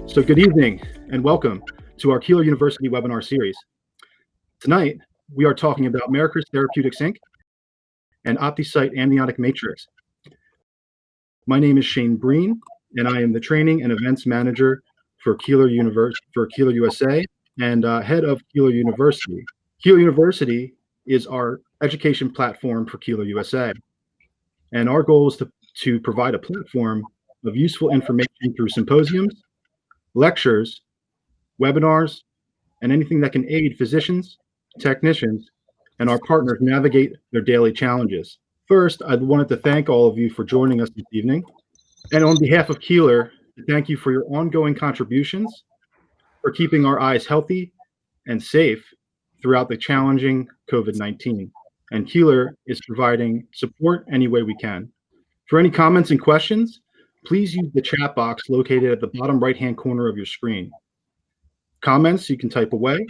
So good evening and welcome to our Keeler University webinar series. Tonight, we are talking about Mericris Therapeutics, Inc. and Opticyte Amniotic Matrix. My name is Shane Breen, and I am the Training and Events Manager for Keeler USA and head of Keeler University. Keeler University is our education platform for Keeler USA. And our goal is to provide a platform of useful information through symposiums, lectures, webinars, and anything that can aid physicians, technicians, and our partners navigate their daily challenges. First, I wanted to thank all of you for joining us this evening. And on behalf of Keeler, thank you for your ongoing contributions, for keeping our eyes healthy and safe throughout the challenging COVID-19. And Keeler is providing support any way we can. For any comments and questions, please use the chat box located at the bottom right-hand corner of your screen. Comments, you can type away.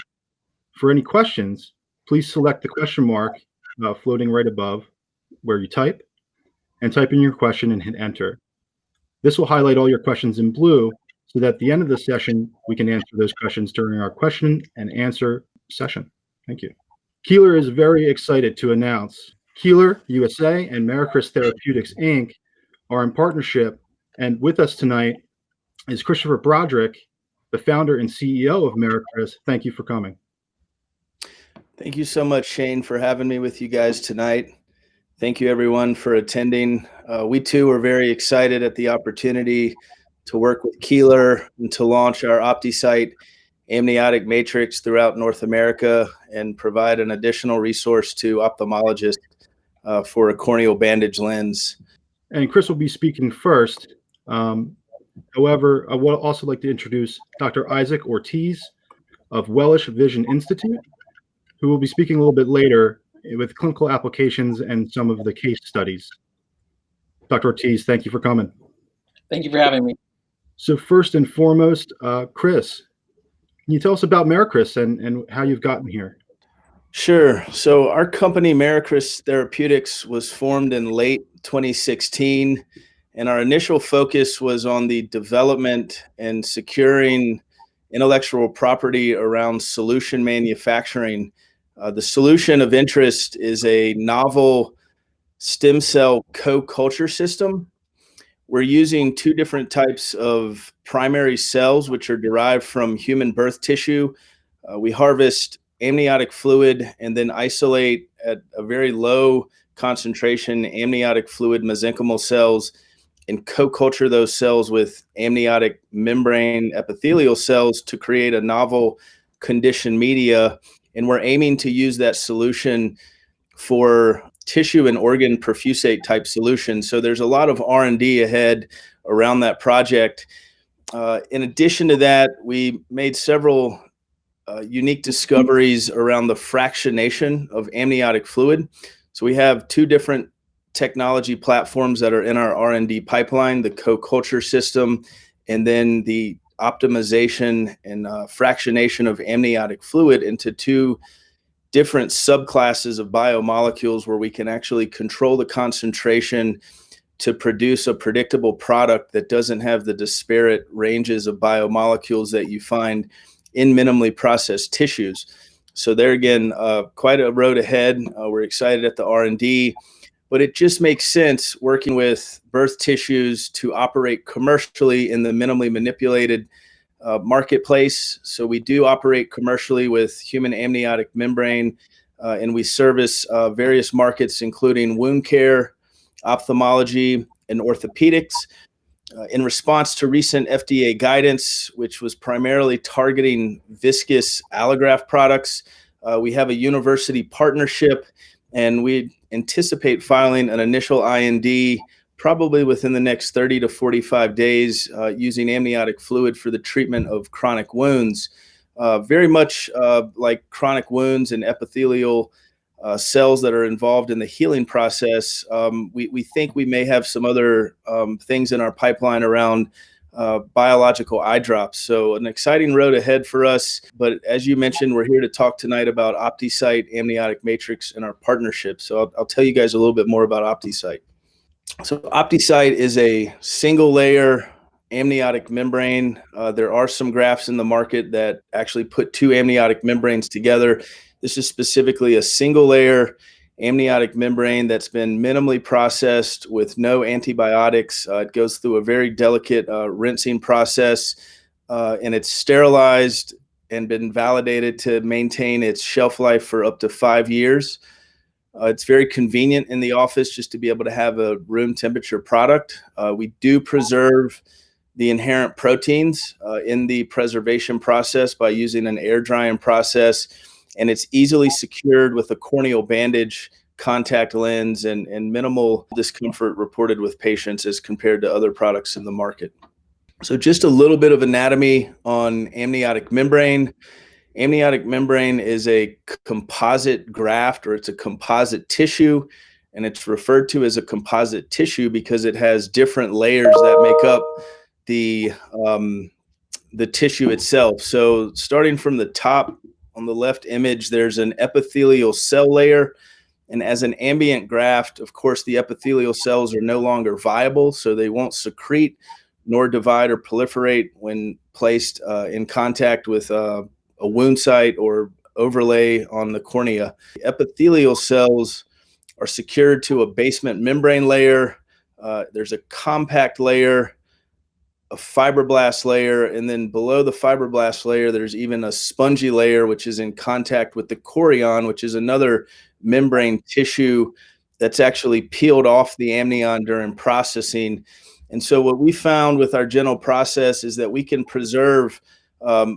For any questions, please select the question mark floating right above where you type, and type in your question and hit enter. This will highlight all your questions in blue so that at the end of the session, we can answer those questions during our question and answer session. Thank you. Keeler is very excited to announce Keeler USA and Mericris Therapeutics, Inc. are in partnership, and with us tonight is Christopher Broderick, the founder and CEO of Mericris. Thank you for coming. Thank you so much, Shane, for having me with you guys tonight. Thank you, everyone, for attending. We, too, are very excited at the opportunity to work with Keeler and to launch our Opticyte Amniotic Matrix throughout North America and provide an additional resource to ophthalmologists for a corneal bandage lens. And Chris will be speaking first. However, I would also like to introduce Dr. Isaac Ortiz of Wellish Vision Institute, who will be speaking a little bit later with clinical applications and some of the case studies. Dr. Ortiz, thank you for coming. Thank you for having me. So first and foremost, Chris, can you tell us about Mericris and how you've gotten here? Sure. So our company, Mericris Therapeutics, was formed in late 2016, and our initial focus was on the development and securing intellectual property around solution manufacturing. The solution of interest is a novel stem cell co-culture system. We're using two different types of primary cells, which are derived from human birth tissue. We harvest amniotic fluid and then isolate at a very low concentration amniotic fluid mesenchymal cells and co-culture those cells with amniotic membrane epithelial cells to create a novel conditioned media. And we're aiming to use that solution for tissue and organ perfusate type solutions. So there's a lot of R&D ahead around that project. In addition to that, we made several unique discoveries around the fractionation of amniotic fluid. So we have two different technology platforms that are in our R&D pipeline, the co-culture system, and then the optimization and fractionation of amniotic fluid into two different subclasses of biomolecules where we can actually control the concentration to produce a predictable product that doesn't have the disparate ranges of biomolecules that you find in minimally processed tissues. So there again, quite a road ahead. We're excited at the R&D, but it just makes sense working with birth tissues to operate commercially in the minimally manipulated marketplace. So we do operate commercially with human amniotic membrane, and we service various markets, including wound care, ophthalmology, and orthopedics. In response to recent FDA guidance, which was primarily targeting viscous allograft products, we have a university partnership, and we anticipate filing an initial IND probably within the next 30 to 45 days using amniotic fluid for the treatment of chronic wounds. Very much like chronic wounds and epithelial cells that are involved in the healing process, we think we may have some other things in our pipeline around biological eye drops. So an exciting road ahead for us. But as you mentioned, we're here to talk tonight about Opticyte Amniotic Matrix and our partnership. So I'll tell you guys a little bit more about Opticyte. So Opticyte is a single layer amniotic membrane. There are some grafts in the market that actually put two amniotic membranes together. This is specifically a single layer amniotic membrane that's been minimally processed with no antibiotics. It goes through a very delicate rinsing process, and it's sterilized and been validated to maintain its shelf life for up to 5 years. It's very convenient in the office just to be able to have a room temperature product. We do preserve the inherent proteins in the preservation process by using an air drying process, and it's easily secured with a corneal bandage, contact lens, and minimal discomfort reported with patients as compared to other products in the market. So just a little bit of anatomy on amniotic membrane. Amniotic membrane is a composite graft, or it's a composite tissue, and it's referred to as a composite tissue because it has different layers that make up the tissue itself. So starting from the top on the left image, there's an epithelial cell layer. And as an ambient graft, of course, the epithelial cells are no longer viable, so they won't secrete nor divide or proliferate when placed in contact with a wound site or overlay on the cornea. The epithelial cells are secured to a basement membrane layer. There's a compact layer, a fibroblast layer, and then below the fibroblast layer, there's even a spongy layer, which is in contact with the chorion, which is another membrane tissue that's actually peeled off the amnion during processing. And so what we found with our gentle process is that we can preserve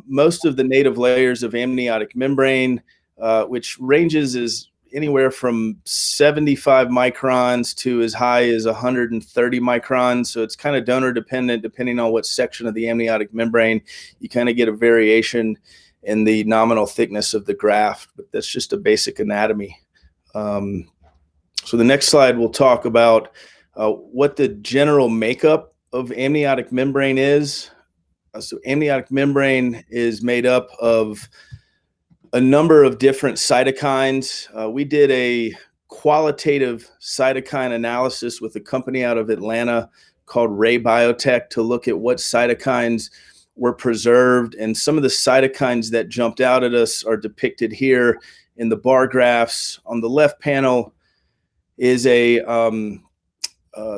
most of the native layers of amniotic membrane, which ranges as anywhere from 75 microns to as high as 130 microns. So it's kind of donor dependent, depending on what section of the amniotic membrane. You kind of get a variation in the nominal thickness of the graft, but that's just a basic anatomy. So the next slide, we'll talk about what the general makeup of amniotic membrane is. So amniotic membrane is made up of a number of different cytokines. We did a qualitative cytokine analysis with a company out of Atlanta called Ray Biotech to look at what cytokines were preserved. And some of the cytokines that jumped out at us are depicted here in the bar graphs. On the left panel is a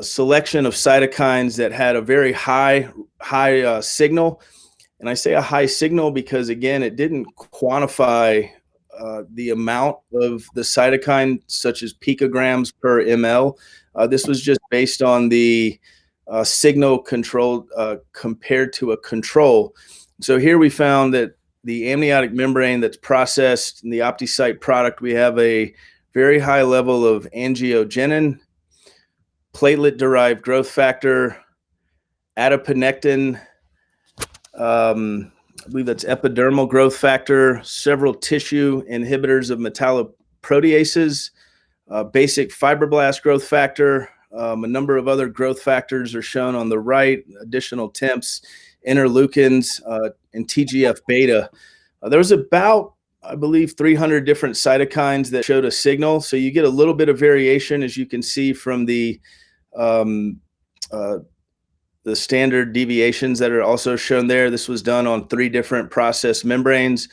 selection of cytokines that had a very high signal. And I say a high signal because, again, it didn't quantify the amount of the cytokine, such as picograms per ml. This was just based on the signal control compared to a control. So here we found that the amniotic membrane that's processed in the Opticyte product, we have a very high level of angiogenin, platelet-derived growth factor, adiponectin, I believe that's epidermal growth factor, several tissue inhibitors of metalloproteases, basic fibroblast growth factor, a number of other growth factors are shown on the right, additional TIMPs, interleukins, and TGF-beta. There was about, I believe, 300 different cytokines that showed a signal. So you get a little bit of variation, as you can see from the standard deviations that are also shown there. This was done on 3 different process membranes.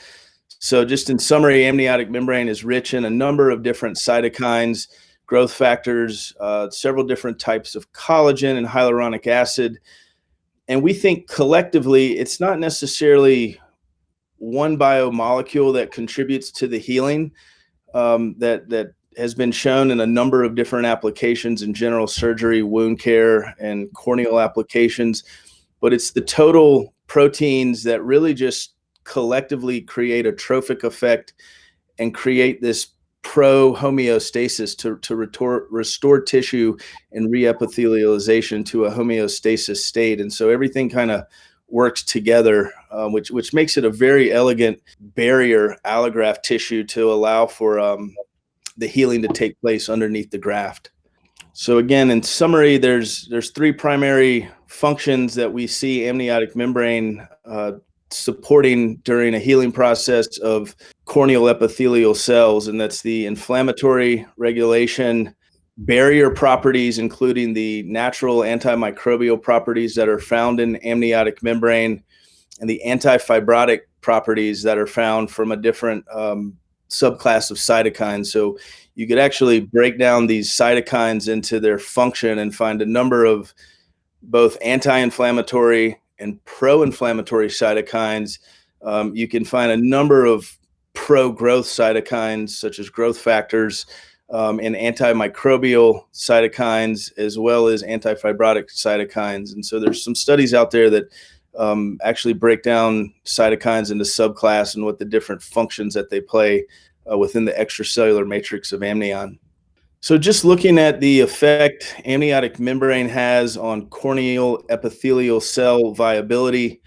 So just in summary, amniotic membrane is rich in a number of different cytokines, growth factors, several different types of collagen and hyaluronic acid. And we think collectively, it's not necessarily one biomolecule that contributes to the healing that has been shown in a number of different applications in general surgery, wound care, and corneal applications. But it's the total proteins that really just collectively create a trophic effect and create this pro-homeostasis to restore tissue and re-epithelialization to a homeostasis state. And so everything kind of works together, which makes it a very elegant barrier allograft tissue to allow for the healing to take place underneath the graft. So again, in summary, there's 3 primary functions that we see amniotic membrane supporting during a healing process of corneal epithelial cells, and that's the inflammatory regulation, barrier properties, including the natural antimicrobial properties that are found in amniotic membrane, and the antifibrotic properties that are found from a different subclass of cytokines. So you could actually break down these cytokines into their function and find a number of both anti-inflammatory and pro-inflammatory cytokines. You can find a number of pro-growth cytokines, such as growth factors, and antimicrobial cytokines, as well as antifibrotic cytokines. And so there's some studies out there that actually break down cytokines into subclass and what the different functions that they play within the extracellular matrix of amnion. So just looking at the effect amniotic membrane has on corneal epithelial cell viability,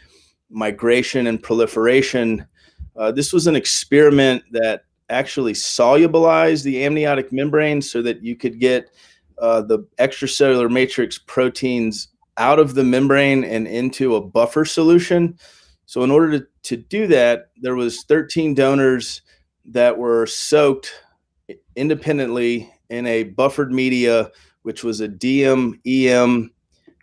migration, and proliferation, this was an experiment that actually solubilized the amniotic membrane so that you could get the extracellular matrix proteins out of the membrane and into a buffer solution. So in order to do that, there was 13 donors that were soaked independently in a buffered media, which was a DM-EM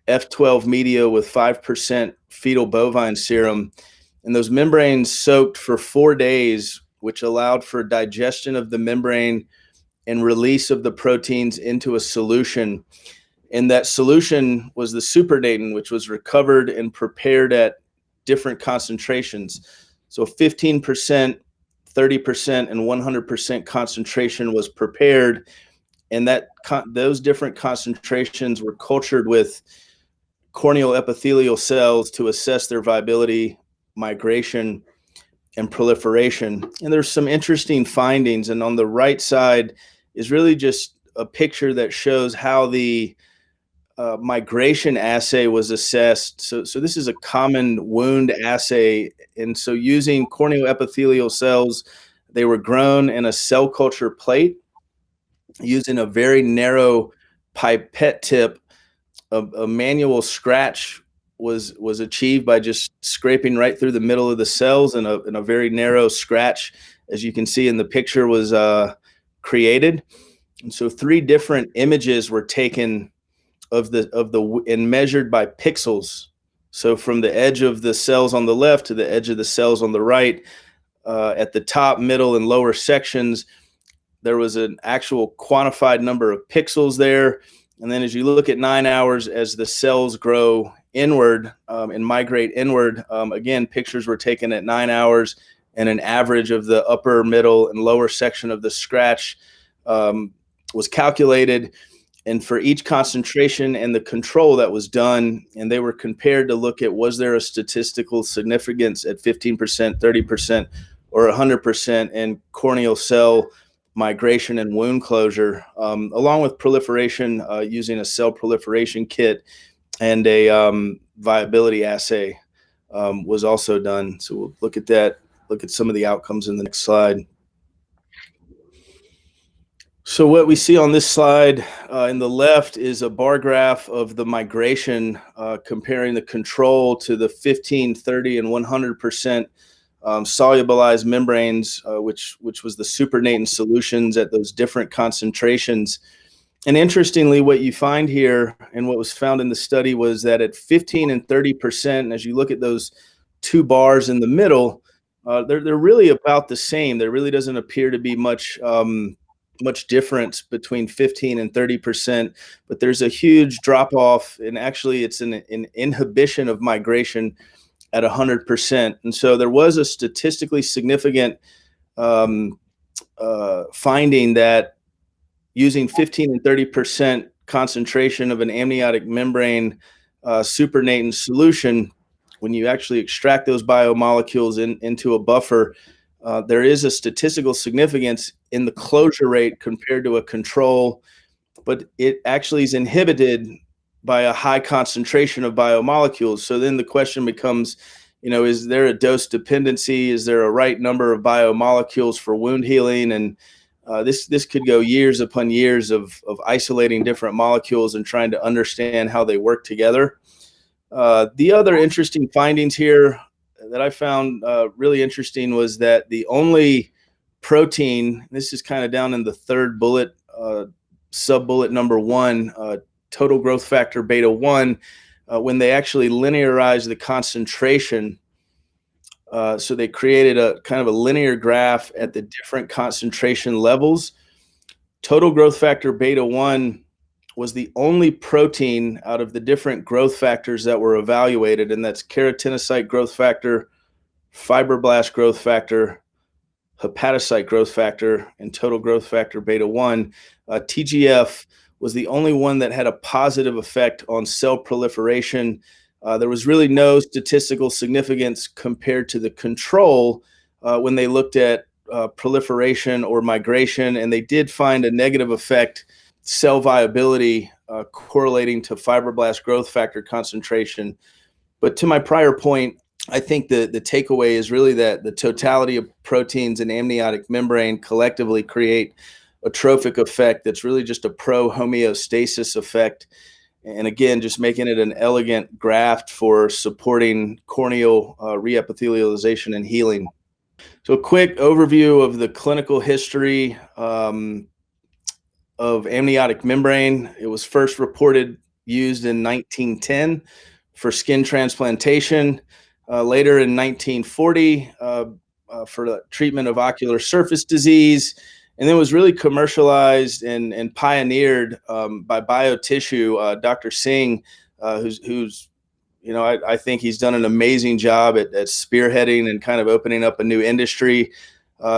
F12 media with 5% fetal bovine serum. And those membranes soaked for 4 days, which allowed for digestion of the membrane and release of the proteins into a solution. And that solution was the supernatant, which was recovered and prepared at different concentrations. So 15%, 30%, and 100% concentration was prepared. And those different concentrations were cultured with corneal epithelial cells to assess their viability, migration, and proliferation. And there's some interesting findings. And on the right side is really just a picture that shows how the migration assay was assessed. So this is a common wound assay. And so using corneal epithelial cells, they were grown in a cell culture plate using a very narrow pipette tip. A manual scratch was achieved by just scraping right through the middle of the cells, and a very narrow scratch, as you can see in the picture, was created. And so 3 different images were taken and measured by pixels. So from the edge of the cells on the left to the edge of the cells on the right, at the top, middle, and lower sections, there was an actual quantified number of pixels there. And then as you look at 9 hours, as the cells grow inward and migrate inward, again, pictures were taken at 9 hours, and an average of the upper, middle, and lower section of the scratch was calculated. And for each concentration and the control that was done, and they were compared to look at, was there a statistical significance at 15%, 30%, or 100% in corneal cell migration and wound closure, along with proliferation using a cell proliferation kit, and a viability assay was also done. So we'll look at that, look at some of the outcomes in the next slide. So what we see on this slide in the left is a bar graph of the migration comparing the control to the 15, 30, and 100% solubilized membranes, which was the supernatant solutions at those different concentrations. And interestingly, what you find here and what was found in the study was that at 15 and 30%, as you look at those 2 bars in the middle, they're really about the same. There really doesn't appear to be much difference between 15 and 30%, but there's a huge drop off, and actually it's an inhibition of migration at 100%. And so there was a statistically significant finding that using 15 and 30% concentration of an amniotic membrane supernatant solution, when you actually extract those biomolecules into a buffer, there is a statistical significance in the closure rate compared to a control, but it actually is inhibited by a high concentration of biomolecules. So then the question becomes, is there a dose dependency? Is there a right number of biomolecules for wound healing? And this could go years upon years of isolating different molecules and trying to understand how they work together. The other interesting findings here that I found really interesting was that the only protein, this is kind of down in the third bullet sub-bullet number 1, total growth factor beta 1, when they actually linearized the concentration. So they created a kind of a linear graph at the different concentration levels. Total growth factor beta 1 was the only protein out of the different growth factors that were evaluated, and that's keratinocyte growth factor, fibroblast growth factor, hepatocyte growth factor, and total growth factor beta 1. TGF was the only one that had a positive effect on cell proliferation. There was really no statistical significance compared to the control when they looked at proliferation or migration, and they did find a negative effect, cell viability, correlating to fibroblast growth factor concentration. But to my prior point, I think the takeaway is really that the totality of proteins in amniotic membrane collectively create a trophic effect that's really just a pro-homeostasis effect. And again, just making it an elegant graft for supporting corneal reepithelialization and healing. So a quick overview of the clinical history of amniotic membrane. It was first used in 1910 for skin transplantation. Later in 1940 for the treatment of ocular surface disease, and then was really commercialized and pioneered by BioTissue. Dr. Singh, who's I think he's done an amazing job at spearheading and kind of opening up a new industry.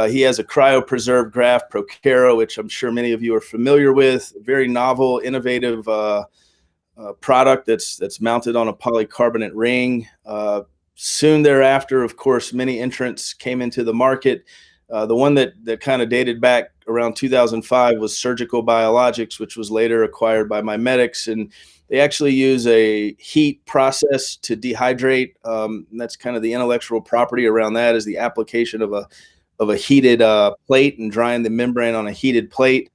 He has a cryopreserved graft, Procera, which I'm sure many of you are familiar with. A very novel, innovative product that's mounted on a polycarbonate ring. Soon thereafter, of course, many entrants came into the market. The one that kind of dated back around 2005 was Surgical Biologics, which was later acquired by MiMedx, and they actually use a heat process to dehydrate. And that's kind of the intellectual property around that, is the application of a heated plate and drying the membrane on a heated plate.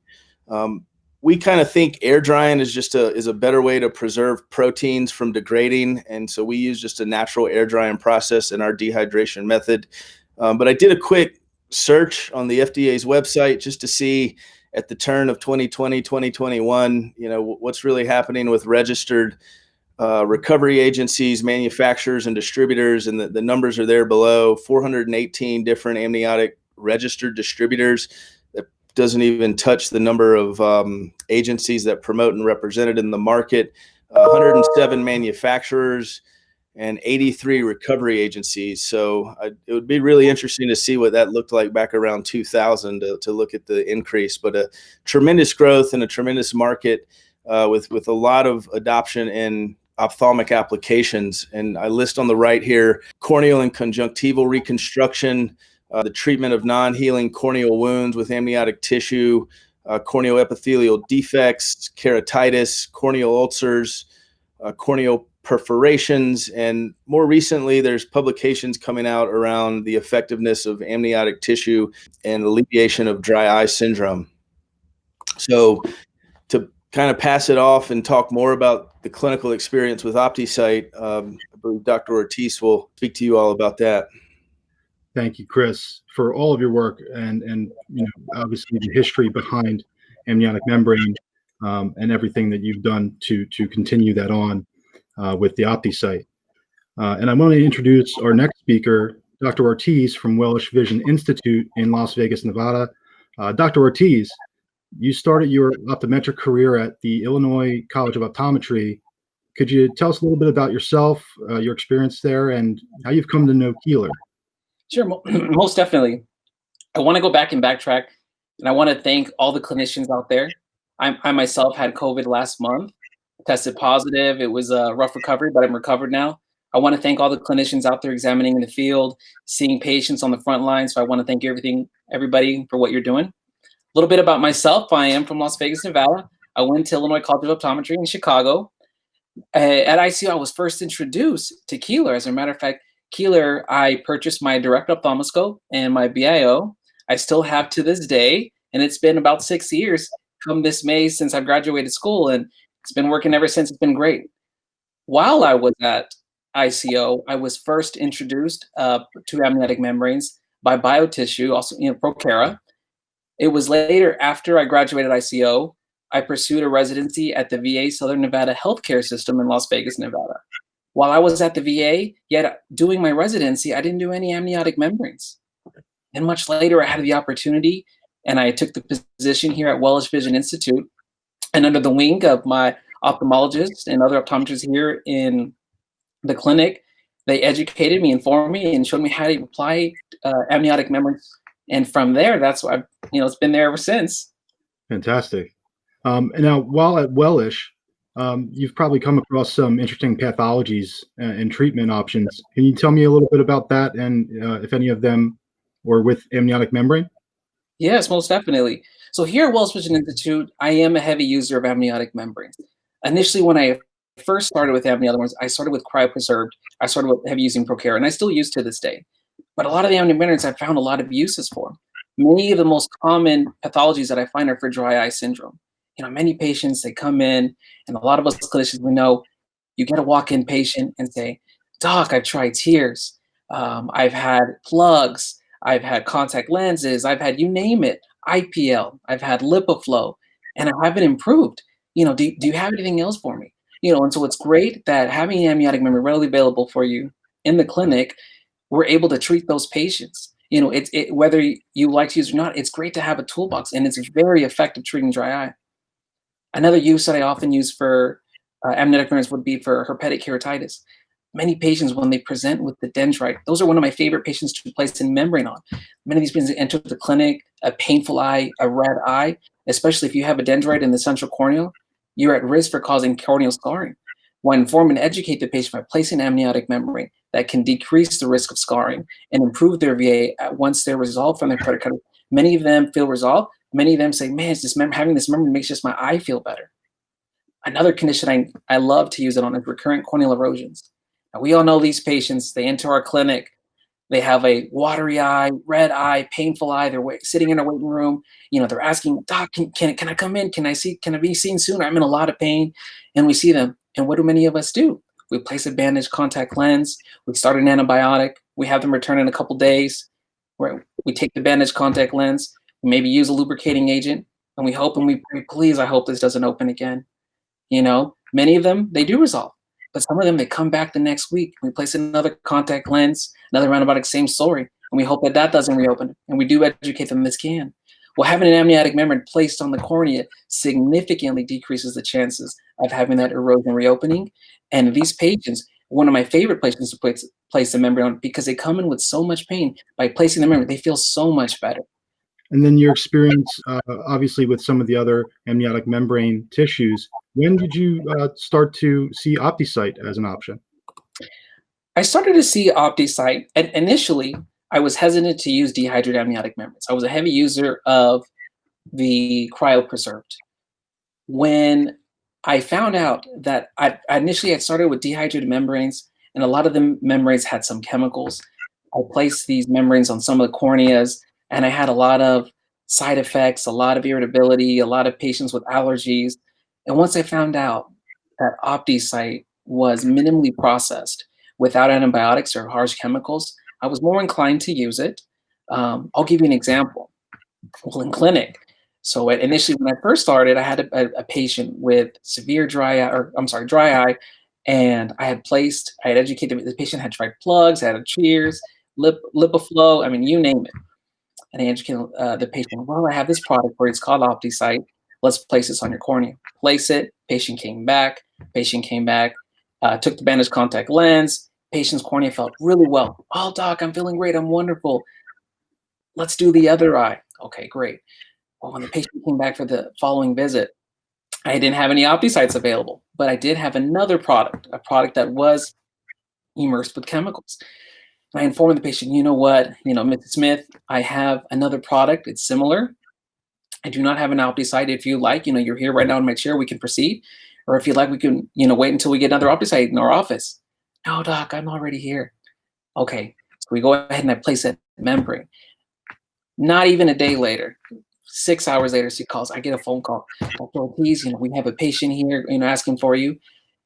We kind of think air drying is a better way to preserve proteins from degrading, and so we use just a natural air drying process in our dehydration method. But I did a quick search on the FDA's website just to see, at the turn of 2020, 2021, what's really happening with registered recovery agencies, manufacturers, and distributors, and the numbers are there below. 418 different amniotic registered distributors. That doesn't even touch the number of agencies that promote and represented in the market. 107 manufacturers and 83 recovery agencies. So it would be really interesting to see what that looked like back around 2000 to look at the increase. But a tremendous growth and a tremendous market with a lot of adoption in ophthalmic applications. And I list on the right here corneal and conjunctival reconstruction, the treatment of non-healing corneal wounds with amniotic tissue, corneal epithelial defects, keratitis, corneal ulcers, corneal perforations, and more recently there's publications coming out around the effectiveness of amniotic tissue and alleviation of dry eye syndrome. So to kind of pass it off and talk more about the clinical experience with Opticyte, I believe Dr. Ortiz will speak to you all about that. Thank you, Chris, for all of your work and obviously the history behind amniotic membrane and everything that you've done to continue that on with the Opticyte. And I want to introduce our next speaker, Dr. Ortiz from Welsh Vision Institute in Las Vegas, Nevada. Dr. Ortiz, you started your optometric career at the Illinois College of Optometry. Could you tell us a little bit about yourself, your experience there, and how you've come to know Keeler? Sure, most definitely. I want to go back and backtrack, and I want to thank all the clinicians out there. I myself had COVID last month, tested positive. It was a rough recovery, but I'm recovered now. I want to thank all the clinicians out there examining in the field, seeing patients on the front line. So I want to thank everybody for what you're doing. A little bit about myself. I am from Las Vegas, Nevada. I went to Illinois College of Optometry in Chicago. At ICO, I was first introduced to Keeler. As a matter of fact, Keeler, I purchased my direct ophthalmoscope and my BIO. I still have to this day, and it's been about 6 years come this May since I've graduated school, and it's been working ever since. It's been great. While I was at ICO, I was first introduced to amniotic membranes by BioTissue, also Procera. It was later, after I graduated ICO, I pursued a residency at the VA Southern Nevada healthcare system in Las Vegas, Nevada. While I was at the VA, yet doing my residency, I didn't do any amniotic membranes. And much later, I had the opportunity, and I took the position here at Wellish Vision Institute, and under the wing of my ophthalmologist and other optometrists here in the clinic, they educated me, informed me, and showed me how to apply amniotic membranes. And from there, that's why it's been there ever since. Fantastic. And now, while at Wellish, you've probably come across some interesting pathologies and treatment options. Can you tell me a little bit about that, and if any of them were with amniotic membrane? Yes, most definitely. So here at Wells Vision Institute, I am a heavy user of amniotic membranes. Initially, when I first started with amniotic membranes, I started with cryopreserved. I started with heavy using Procare, and I still use to this day. But a lot of the amniotic membranes I found a lot of uses for. Many of the most common pathologies that I find are for dry eye syndrome. Many patients, they come in, and a lot of us clinicians, we know you get a walk-in patient and say, "Doc, I've tried tears. I've had plugs. I've had contact lenses. I've had, you name it, IPL. I've had LipiFlow, and I haven't improved. Do you have anything else for me?" And so it's great that having amniotic membrane readily available for you in the clinic, we're able to treat those patients. Whether you like to use it or not, it's great to have a toolbox, and it's very effective treating dry eye. Another use that I often use for amniotic membranes would be for herpetic keratitis. Many patients, when they present with the dendrite, those are one of my favorite patients to place in membrane on. Many of these patients enter the clinic, a painful eye, a red eye, especially if you have a dendrite in the central corneal, you're at risk for causing corneal scarring. Want to inform and educate the patient by placing amniotic membrane that can decrease the risk of scarring and improve their VA once they're resolved from their keratitis. Many of them feel resolved. Many of them say, "Man, it's just having this membrane makes just my eye feel better." Another condition I love to use it on is recurrent corneal erosions. Now, we all know these patients, they enter our clinic, they have a watery eye, red eye, painful eye, they're sitting in a waiting room, they're asking, "Doc, can I come in? Can I be seen sooner? I'm in a lot of pain." And we see them, and what do many of us do? We place a bandaged contact lens, we start an antibiotic, we have them return in a couple days, where we take the bandaged contact lens, we maybe use a lubricating agent, and we hope and we pray, "Please, I hope this doesn't open again." Many of them, they do resolve. But some of them, they come back the next week. We place another contact lens, another antibiotic, same story. And we hope that doesn't reopen. And we do educate them as can. Well, having an amniotic membrane placed on the cornea significantly decreases the chances of having that erosion reopening. And these patients, one of my favorite patients to place the membrane on, because they come in with so much pain. By placing the membrane, they feel so much better. And then your experience, obviously, with some of the other amniotic membrane tissues. When did you start to see Opticyte as an option? I started to see Opticyte, and initially, I was hesitant to use dehydrated amniotic membranes. I was a heavy user of the cryopreserved. When I found out that I initially had started with dehydrated membranes, and a lot of the membranes had some chemicals. I placed these membranes on some of the corneas, and I had a lot of side effects, a lot of irritability, a lot of patients with allergies. And once I found out that Opticyte was minimally processed without antibiotics or harsh chemicals, I was more inclined to use it. I'll give you an example. Well, in clinic, so initially when I first started, I had a patient with severe dry eye, and I had educated the patient, had tried plugs, had tears, LipiFlow, I mean, you name it. And I educated the patient, "Well, I have this product for you. It's called Opticyte. Let's place this on your cornea." Place it. Patient came back. Took the bandaged contact lens. Patient's cornea felt really well. "Oh, doc, I'm feeling great. I'm wonderful. Let's do the other eye." Okay, great. Well, when the patient came back for the following visit, I didn't have any Opticytes available, but I did have another product, a product that was immersed with chemicals. And I informed the patient, "You know what, Mrs. Smith, I have another product. It's similar. I do not have an Opticyte. If you like, you're here right now in my chair, we can proceed. Or if you like, we can, wait until we get another Opticyte in our office." "No, doc, I'm already here." Okay, so we go ahead and I place that membrane. Not even a day later, 6 hours later, she calls. I get a phone call. "Dr. Ortiz, we have a patient here, asking for you."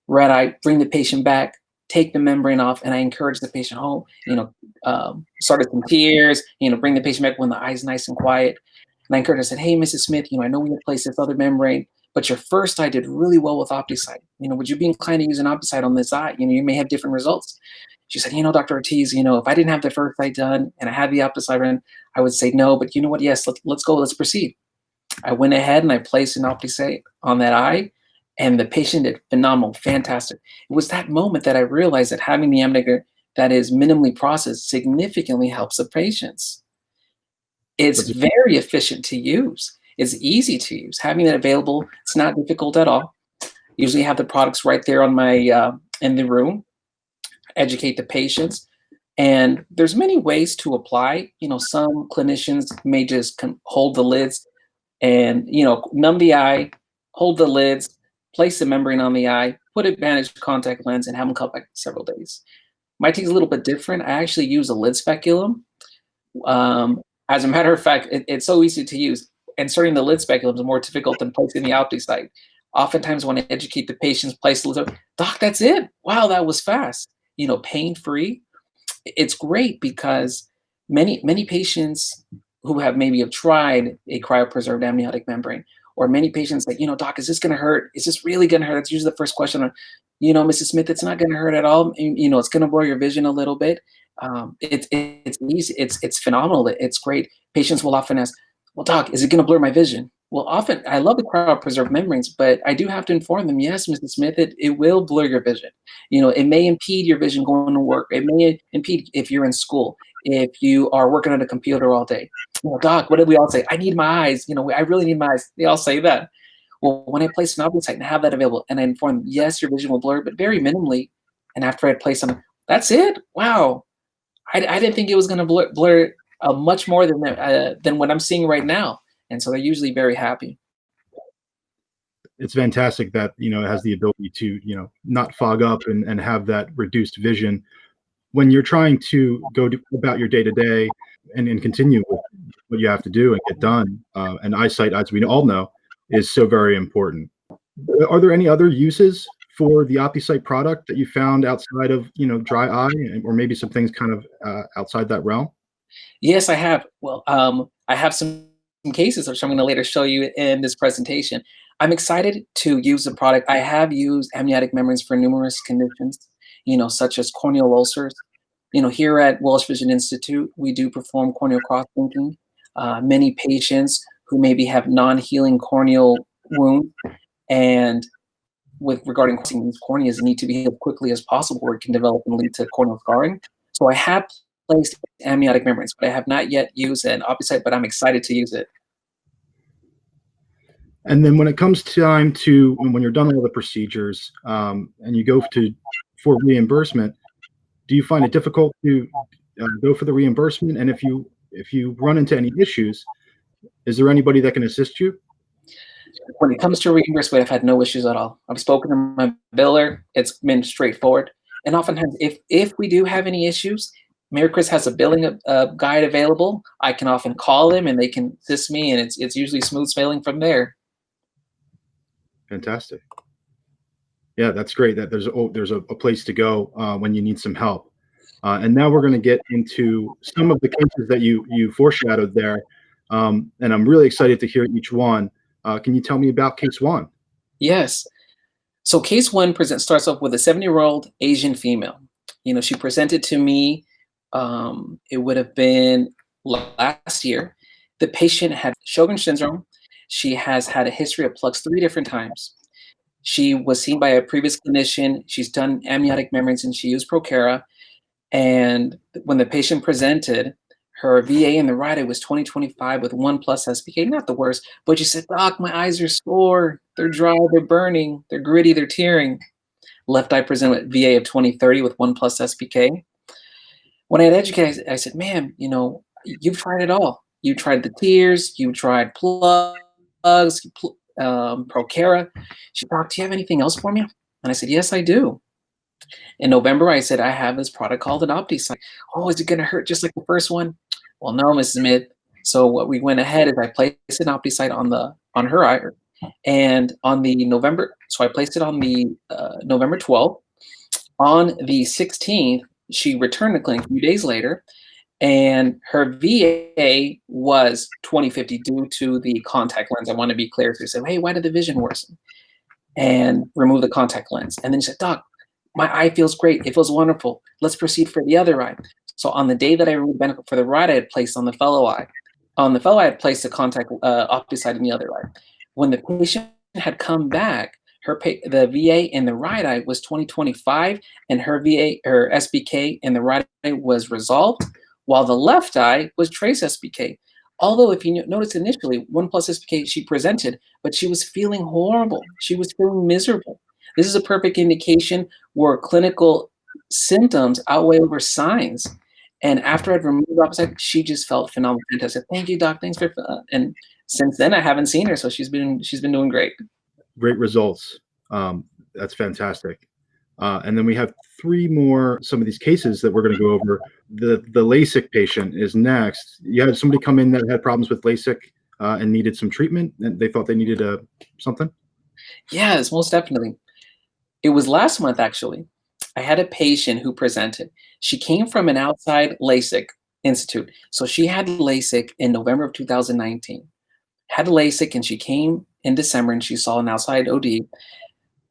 Red eye, bring the patient back, take the membrane off, and I encourage the patient home, started some tears, bring the patient back when the eye's nice and quiet. And I encouraged her, I said, "Hey, Mrs. Smith, I know we had placed this other membrane, but your first eye did really well with Opticyte. Would you be inclined to use an Opticyte on this eye? You may have different results. She said, Dr. Ortiz, if I didn't have the first eye done and I had the Opticyte in, I would say no, but you know what? Yes, let's go, let's proceed. I went ahead and I placed an Opticyte on that eye, and the patient did phenomenal, fantastic. It was that moment that I realized that having the amniotic that is minimally processed significantly helps the patients. It's very efficient to use. It's easy to use. Having it available, it's not difficult at all. Usually have the products right there on my in the room. Educate the patients, and there's many ways to apply. Some clinicians may just hold the lids and numb the eye, hold the lids, place the membrane on the eye, put a bandaged contact lens, and have them come back several days. My technique is a little bit different. I actually use a lid speculum. As a matter of fact, it's so easy to use. Inserting the lid speculum is more difficult than placing the Opticyte. Oftentimes when I educate the patients, place the lid, doc, that's it. Wow, that was fast. Pain-free. It's great because many patients who have tried a cryopreserved amniotic membrane, or many patients like, doc, is this going to hurt? Is this really going to hurt? That's usually the first question. Mrs. Smith, it's not going to hurt at all. It's going to blur your vision a little bit. It's easy. It's phenomenal. It's great. Patients will often ask, well, doc, is it going to blur my vision? Well, often I love the cryopreserved membranes, but I do have to inform them, yes, Mrs. Smith, it will blur your vision. It may impede your vision going to work. It may impede if you're in school, if you are working on a computer all day. Well, doc, what did we all say? I need my eyes. I really need my eyes. They all say that. Well, when I place an Opticyte and have that available, and I inform them, yes, your vision will blur, but very minimally. And after I place them, that's it. Wow, I didn't think it was going to blur much more than what I'm seeing right now. And so they're usually very happy. It's fantastic that, it has the ability to, not fog up and have that reduced vision when you're trying to go about your day to day and continue with what you have to do and get done. And eyesight, as we all know, is so very important. Are there any other uses for the Opticyte product that you found outside of, dry eye, or maybe some things kind of outside that realm? Yes, I have. Well, I have some cases, which I'm going to later show you in this presentation. I'm excited to use the product. I have used amniotic membranes for numerous conditions, such as corneal ulcers. Here at Welsh Vision Institute, we do perform corneal cross-linking. Many patients who maybe have non-healing corneal wounds, and regarding crossing, these corneas need to be healed quickly as possible, or it can develop and lead to corneal scarring. So I have placed amniotic membranes, but I have not yet used an Opticyte, but I'm excited to use it. And then when it comes time to when you're done all the procedures and you go for reimbursement, do you find it difficult to go for the reimbursement? And if you run into any issues, is there anybody that can assist you? When it comes to reimbursement, I've had no issues at all. I've spoken to my biller. It's been straightforward. And oftentimes, if we do have any issues, MiraChris has a billing guide available. I can often call them and they can assist me, and it's usually smooth sailing from there. Fantastic. Yeah, that's great that there's a place to go when you need some help. And now we're going to get into some of the cases that you foreshadowed there. And I'm really excited to hear each one. Can you tell me about case one? Yes. So case one starts off with a 70-year-old Asian female. She presented to me, it would have been last year. The patient had Sjogren's syndrome. She has had a history of plugs 3 different times. She was seen by a previous clinician. She's done amniotic membranes and she used Procara. And when the patient presented, her VA in the right eye was 20/25 with 1+ SPK, not the worst, but she said, doc, my eyes are sore, they're dry, they're burning, they're gritty, they're tearing. Left eye presented with VA of 20/30 with 1+ SPK. When I had educated, I said, ma'am, you've tried it all. You tried the tears, you tried plugs, Procara. She said, do you have anything else for me? And I said, yes, I do. In November, I said, I have this product called an Opticyte. Oh, is it going to hurt just like the first one? Well, no, Mrs. Smith. So what we went ahead is I placed an Opticyte on her eye, and on the November. So I placed it on the November 12th. On the 16th, she returned to clinic a few days later, And her VA was 20/50 due to the contact lens. I want to be clear. So he said, hey, why did the vision worsen? And remove the contact lens. And then he said, doc, my eye feels great. It feels wonderful. Let's proceed for the other eye. So on the day that I removed benefit for the right eye, I had placed on the fellow eye. On the fellow eye, I had placed the contact Opticyte in the other eye. When the patient had come back, the VA in the right eye was 20/25, and her SBK in the right eye was resolved, while the left eye was trace SBK. Although, if you notice initially, 1+ SBK she presented, but she was feeling horrible. She was feeling miserable. This is a perfect indication where clinical symptoms outweigh over signs. And after I'd removed the Opticyte, she just felt phenomenal. I said, "Thank you, doc. Thanks for." And since then, I haven't seen her, so she's been doing great. Great results. That's fantastic. And then we have three more, some of these cases that we're going to go over. The LASIK patient is next. You had somebody come in that had problems with LASIK and needed some treatment, and they thought they needed something? Yes, most definitely. It was last month, actually. I had a patient who presented. She came from an outside LASIK institute. So she had LASIK in November of 2019. Had LASIK, and she came in December, and she saw an outside OD.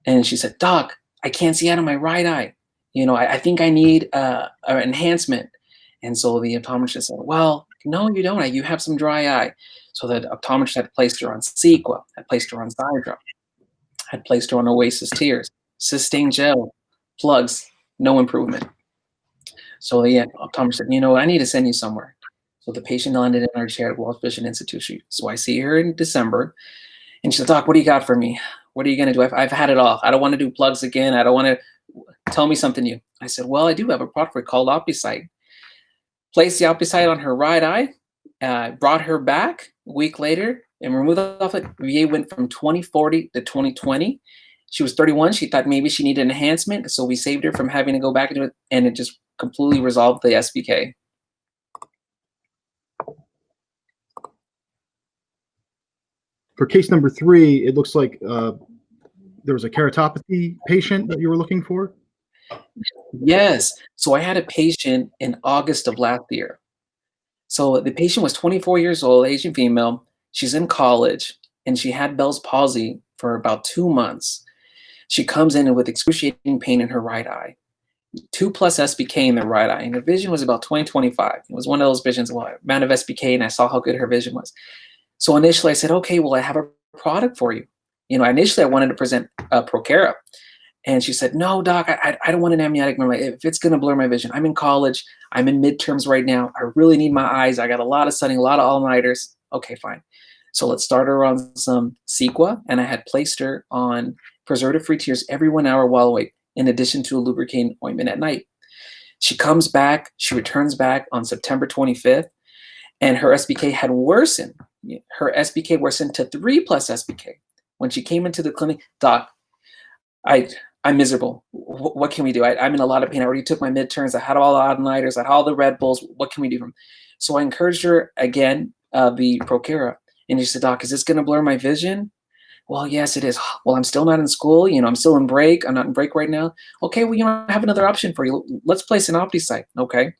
And she said, doc, I can't see out of my right eye. I think I need an enhancement. And so the optometrist said, well, no, you don't. You have some dry eye. So the optometrist had placed her on Sequa, had placed her on Xydra, had placed her on Oasis Tears, Systane Gel, plugs, no improvement. So the optometrist said, I need to send you somewhere. So the patient landed in our chair at Walsh Vision Institute. So I see her in December, and she said, doc, what do you got for me? What are you going to do? I've had it all. I don't want to do plugs again. I don't want to. Tell me something new. I said, well, I do have a product for called Opticyte. Placed the Opticyte on her right eye, brought her back a week later, and removed it off it. VA went from 20/40 to 20/20. She was 31. She thought maybe she needed an enhancement, so we saved her from having to go back into it, and it just completely resolved the SBK. For case number 3, it looks like there was a keratopathy patient that you were looking for? Yes. So I had a patient in August of last year. So the patient was 24 years old, Asian female. She's in college, and she had Bell's palsy for about 2 months. She comes in with excruciating pain in her right eye, 2+ SBK in the right eye, and her vision was about 20/25. It was one of those visions, well, amount of SBK, and I saw how good her vision was. So initially I said, okay, well, I have a product for you. Initially I wanted to present Procera. And she said, no, doc, I don't want an amniotic membrane. If it's going to blur my vision, I'm in college. I'm in midterms right now. I really need my eyes. I got a lot of sunning, a lot of all-nighters. Okay, fine. So let's start her on some Sequa. And I had placed her on preservative-free tears every 1 hour while awake, in addition to a lubricating ointment at night. She comes back. She returns back on September 25th. And her SBK had worsened. Her SBK worsened to 3+ SBK. When she came into the clinic, doc, I'm miserable. What can we do? I'm in a lot of pain. I already took my midterms. I had all the all-nighters. I had all the Red Bulls. What can we do? So I encouraged her again, the Procera. And she said, doc, is this going to blur my vision? Well, yes, it is. Well, I'm still not in school. I'm still in break. I'm not in break right now. Okay, well, I have another option for you. Let's place an Opticyte. Okay.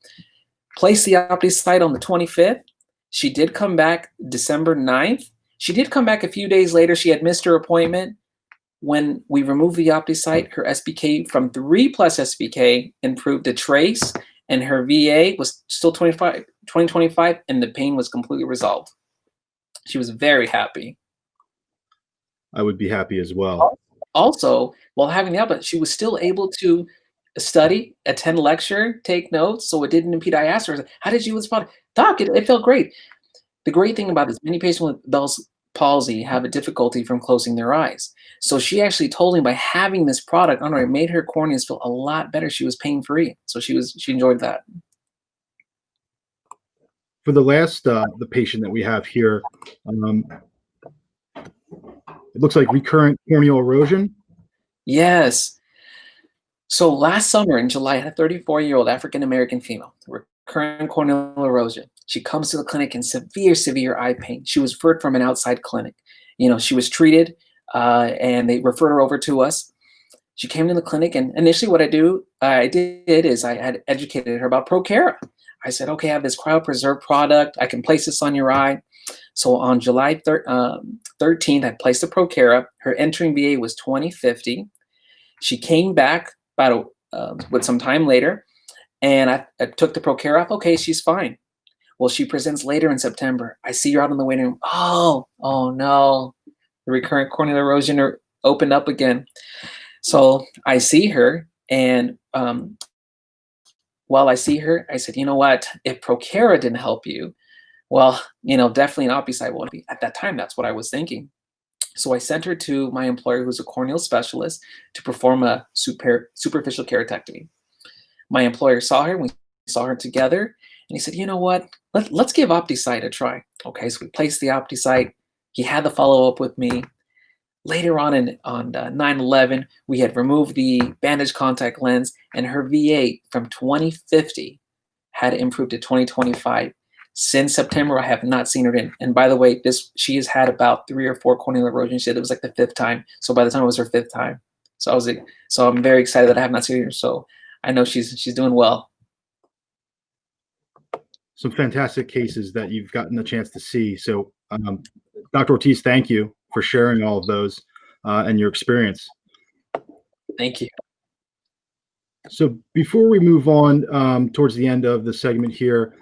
Place the Opticyte on the 25th. She did come back December 9th. She did come back a few days later. She had missed her appointment. When we removed the Opticyte, her SBK from 3+ SBK improved to trace, and her VA was still 20/25, and the pain was completely resolved. She was very happy. I would be happy as well. Also, while having the Opticyte, she was still able to study, attend lecture, take notes, so it didn't impede. I asked her, how did you respond? Doc, it felt great. The great thing about this, many patients with Bell's palsy have a difficulty from closing their eyes. So she actually told me by having this product on her, it made her corneas feel a lot better. She was pain-free. So she enjoyed that. For the last, the patient that we have here, it looks like recurrent corneal erosion. Yes. So last summer in July, I had a 34-year-old African-American female, recurrent corneal erosion. She comes to the clinic in severe eye pain. She was referred from an outside clinic. She was treated, and they referred her over to us. She came to the clinic, and initially what I did is I had educated her about Procera. I said, okay, I have this cryopreserved product. I can place this on your eye. So on July 13th, I placed the Procera. Her entering VA was 2050. She came back with some time later, and I took the Procera off. Okay, she's fine. Well, she presents later in September. I see her out in the waiting room. Oh no, the recurrent corneal erosion opened up again. So I see her, and while I see her, I said, you know what? If Procera didn't help you, well, definitely an Opticyte won't be. At that time, that's what I was thinking. So I sent her to my employer, who's a corneal specialist, to perform a superficial keratectomy. My employer saw her. We saw her together, and he said, you know what? Let's give Opticyte a try. Okay, so we placed the Opticyte. He had the follow-up with me. Later on 9/11, we had removed the bandage contact lens, and her VA from 2050 had improved to 2025. Since September, I have not seen her in. And by the way, she has had about 3 or 4 corneal erosions. It was like the 5th time. So by the time it was her 5th time, so I'm very excited that I have not seen her. So I know she's doing well. Some fantastic cases that you've gotten a chance to see. So, Dr. Ortiz, thank you for sharing all of those and your experience. Thank you. So before we move on towards the end of the segment here,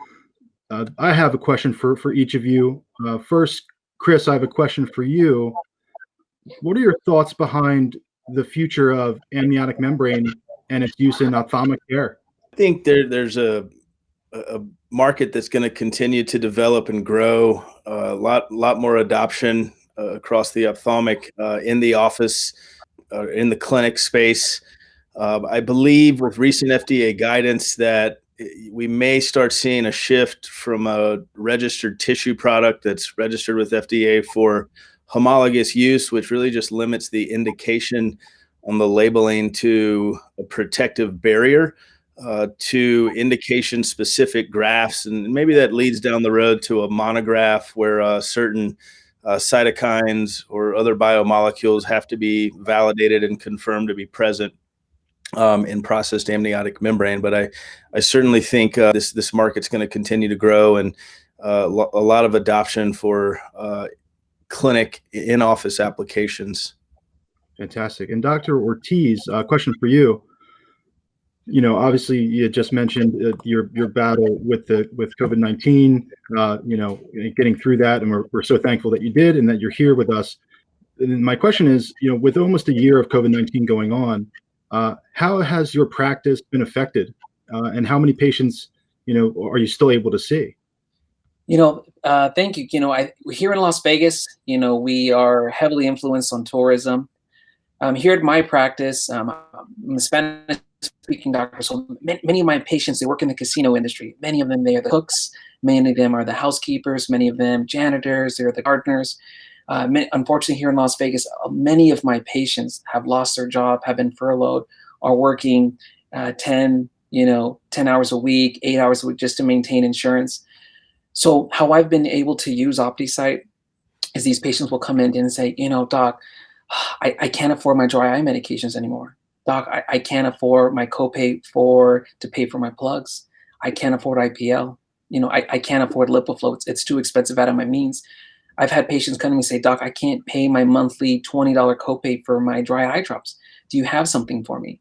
I have a question for each of you. First, Chris, I have a question for you. What are your thoughts behind the future of amniotic membrane and its use in ophthalmic care? I think there's a market that's going to continue to develop and grow. A lot more adoption across the ophthalmic in the office, in the clinic space. I believe with recent FDA guidance that we may start seeing a shift from a registered tissue product that's registered with FDA for homologous use, which really just limits the indication on the labeling to a protective barrier, to indication-specific grafts. And maybe that leads down the road to a monograph where certain cytokines or other biomolecules have to be validated and confirmed to be present in processed amniotic membrane. But I certainly think this market's going to continue to grow, and a lot of adoption for clinic in-office applications. Fantastic. And Dr. Ortiz, a question for you. Obviously, you just mentioned your battle with COVID-19. Getting through that, and we're so thankful that you did, and that you're here with us. And my question is, with almost a year of COVID-19 going on, how has your practice been affected, and how many patients, are you still able to see? Thank you. Here in Las Vegas, we are heavily influenced on tourism. Here at my practice, I'm a Spanish-speaking doctor, so many of my patients, they work in the casino industry. Many of them, they are the cooks. Many of them are the housekeepers. Many of them janitors. They're the gardeners. Unfortunately, here in Las Vegas, many of my patients have lost their job, have been furloughed, are working 10 hours a week, 8 hours a week just to maintain insurance. So how I've been able to use Opticyte is these patients will come in and say, doc, I can't afford my dry eye medications anymore. Doc, I can't afford my copay to pay for my plugs. I can't afford IPL. I can't afford LipiFlow. It's too expensive out of my means. I've had patients come to me and say, doc, I can't pay my monthly $20 copay for my dry eye drops. Do you have something for me?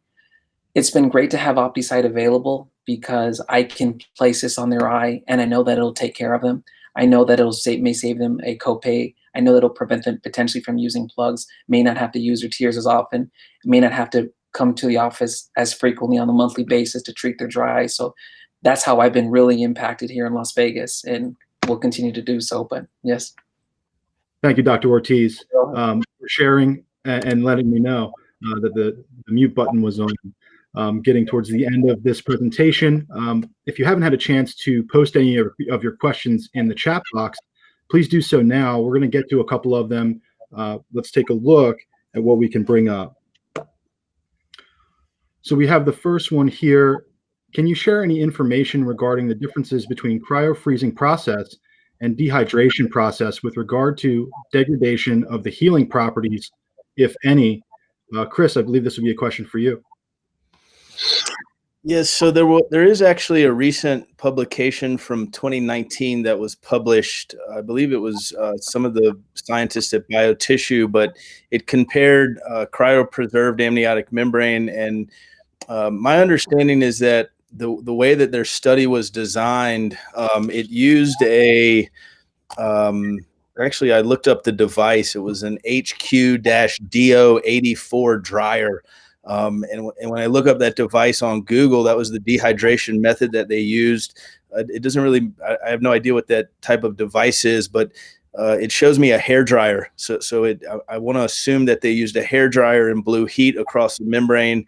It's been great to have Opticyte available because I can place this on their eye, and I know that it'll take care of them. I know that may save them a copay. I know that it'll prevent them potentially from using plugs, may not have to use their tears as often, may not have to come to the office as frequently on a monthly basis to treat their dry eyes. So that's how I've been really impacted here in Las Vegas, and will continue to do so. But yes. Thank you, Dr. Ortiz, for sharing and letting me know that the mute button was on. Getting towards the end of this presentation. If you haven't had a chance to post any of your questions in the chat box, please do so now. We're going to get to a couple of them. Let's take a look at what we can bring up. So we have the first one here. Can you share any information regarding the differences between cryo-freezing process and dehydration process with regard to degradation of the healing properties, if any? Chris, I believe this would be a question for you. Yes, so there is actually a recent publication from 2019 that was published. I believe it was some of the scientists at Biotissue, but it compared cryopreserved amniotic membrane. And my understanding is that the way that their study was designed, it used a actually, I looked up the device. It was an HQ-DO84 dryer. And when I look up that device on Google, that was the dehydration method that they used. It doesn't really, I have no idea what that type of device is, but it shows me a hair dryer. I want to assume that they used a hair dryer and blew heat across the membrane.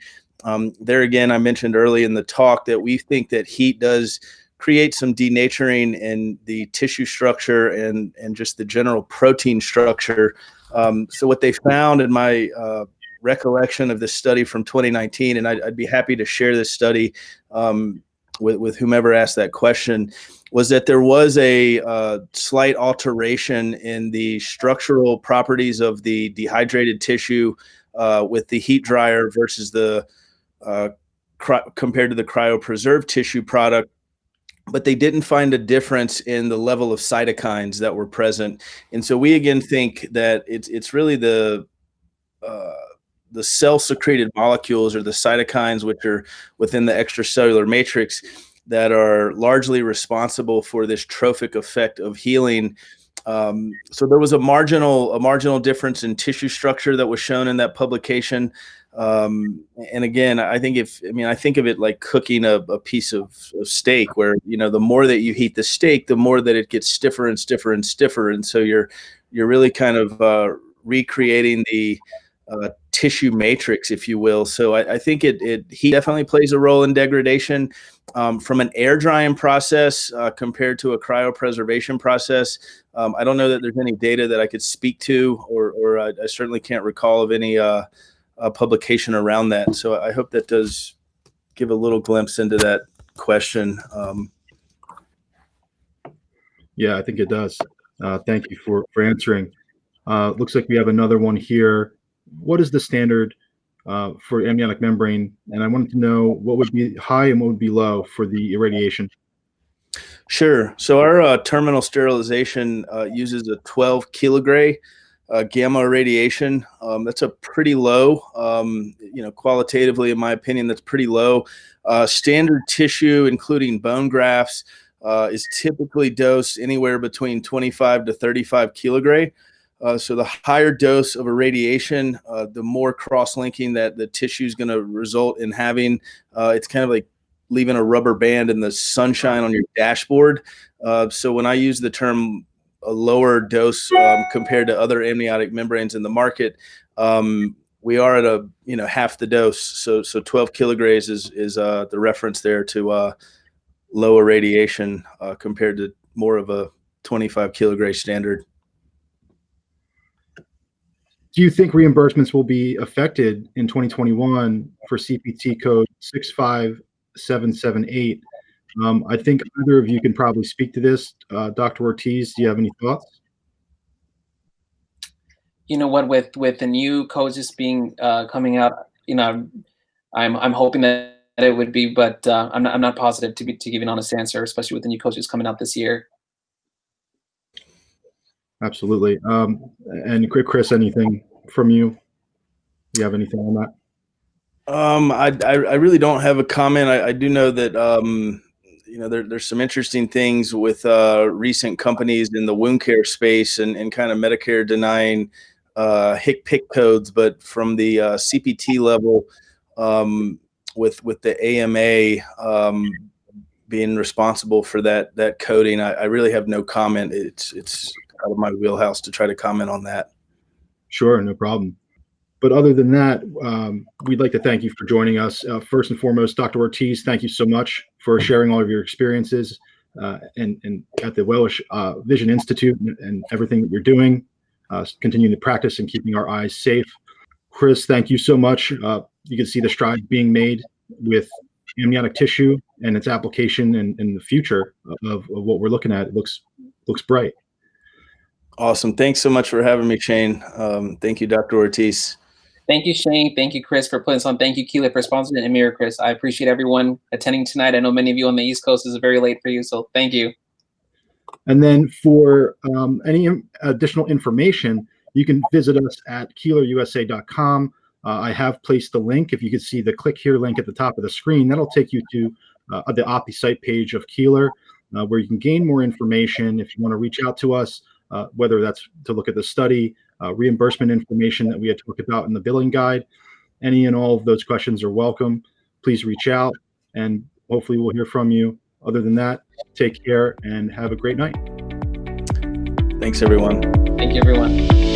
There again, I mentioned early in the talk that we think that heat does create some denaturing in the tissue structure and just the general protein structure. So what they found in my recollection of this study from 2019, and I'd be happy to share this study with whomever asked that question, was that there was a slight alteration in the structural properties of the dehydrated tissue with the heat dryer versus the compared to the cryopreserved tissue product. But they didn't find a difference in the level of cytokines that were present. And so we again think that it's really the cell secreted molecules or the cytokines, which are within the extracellular matrix, that are largely responsible for this trophic effect of healing. So there was a marginal difference in tissue structure that was shown in that publication. And again, I think I think of it like cooking a piece of steak, where, the more that you heat the steak, the more that it gets stiffer and stiffer and stiffer. And so you're really kind of recreating the tissue matrix, if you will. So I think heat definitely plays a role in degradation. From an air drying process compared to a cryopreservation process, I don't know that there's any data that I could speak to, or I certainly can't recall of any publication around that. So I hope that does give a little glimpse into that question. Yeah, I think it does. Thank you for answering. Looks like we have another one here. What is the standard for amniotic membrane? And I wanted to know what would be high and what would be low for the irradiation. Sure. So our terminal sterilization uses a 12 kilogray gamma irradiation. That's a pretty low, qualitatively, in my opinion, that's pretty low. Standard tissue, including bone grafts, is typically dosed anywhere between 25 to 35 kilogray. So the higher dose of irradiation, the more cross-linking that the tissue is going to result in having. It's kind of like leaving a rubber band in the sunshine on your dashboard. So when I use the term a lower dose compared to other amniotic membranes in the market, we are at half the dose. So 12 kilograys is the reference there to low irradiation compared to more of a 25 kilogray standard. Do you think reimbursements will be affected in 2021 for CPT code 65778? I think either of you can probably speak to this. Dr. Ortiz, do you have any thoughts? You know what, with the new codes just being coming out, I'm hoping that it would be, but I'm not positive to give an honest answer, especially with the new codes just coming out this year. Absolutely. And Chris, anything from you? Do you have anything on that? I really don't have a comment. I do know that there's some interesting things with recent companies in the wound care space and kind of Medicare denying HIC-PIC codes, but from the CPT level, with the AMA being responsible for that coding, I really have no comment. It's out of my wheelhouse to try to comment on that. Sure, no problem. But other than that, we'd like to thank you for joining us. First and foremost, Dr. Ortiz, thank you so much for sharing all of your experiences and at the Welsh Vision Institute and everything that you're doing, continuing to practice and keeping our eyes safe. Chris, thank you so much. You can see the strides being made with amniotic tissue and its application in the future of what we're looking at. It looks bright. Awesome. Thanks so much for having me, Shane. Thank you, Dr. Ortiz. Thank you, Shane. Thank you, Chris, for putting this on. Thank you, Keeler, for sponsoring it, and Mira, Chris. I appreciate everyone attending tonight. I know many of you on the East Coast is very late for you, so thank you. And then for any additional information, you can visit us at keelerusa.com. I have placed the link. If you could see the click here link at the top of the screen, that'll take you to the Opticyte page of Keeler, where you can gain more information if you want to reach out to us, whether that's to look at the study, reimbursement information that we had talked about in the billing guide. Any and all of those questions are welcome. Please reach out, and hopefully we'll hear from you. Other than that, take care and have a great night. Thanks, everyone. Thank you, everyone.